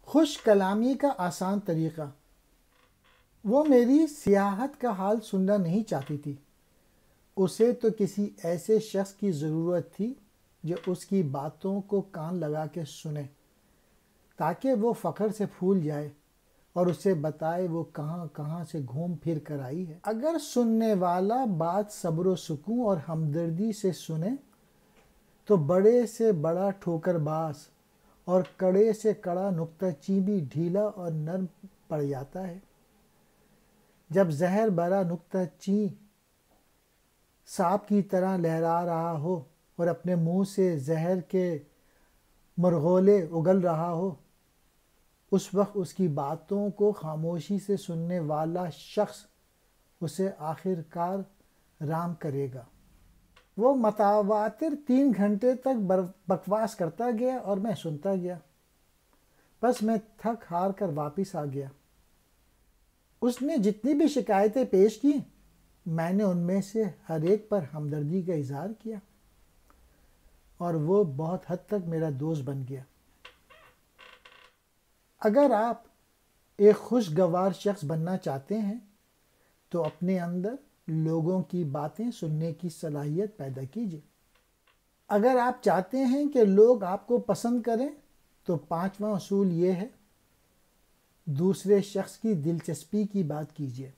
خوش کلامی کا آسان طریقہ۔ وہ میری سیاحت کا حال سننا نہیں چاہتی تھی۔ اسے تو کسی ایسے شخص کی ضرورت تھی جو اس کی باتوں کو کان لگا کے سنے، تاکہ وہ فخر سے پھول جائے اور اسے بتائے وہ کہاں کہاں سے گھوم پھر کر آئی ہے۔ اگر سننے والا بات صبر و سکون اور ہمدردی سے سنے تو بڑے سے بڑا ٹھوکر باز اور کڑے سے کڑا نکتہ چین بھی ڈھیلا اور نرم پڑ جاتا ہے۔ جب زہر بھرا نکتہ چین سانپ کی طرح لہرا رہا ہو اور اپنے منہ سے زہر کے مرغولے اگل رہا ہو، اس وقت اس کی باتوں کو خاموشی سے سننے والا شخص اسے آخر کار رام کرے گا۔ وہ متواتر 3 گھنٹے تک بکواس کرتا گیا اور میں سنتا گیا۔ بس میں تھک ہار کر واپس آ گیا۔ اس نے جتنی بھی شکایتیں پیش کی، میں نے ان میں سے ہر ایک پر ہمدردی کا اظہار کیا اور وہ بہت حد تک میرا دوست بن گیا۔ اگر آپ ایک خوشگوار شخص بننا چاہتے ہیں تو اپنے اندر لوگوں کی باتیں سننے کی صلاحیت پیدا کیجیے۔ اگر آپ چاہتے ہیں کہ لوگ آپ کو پسند کریں تو 5واں اصول یہ ہے: دوسرے شخص کی دلچسپی کی بات کیجیے۔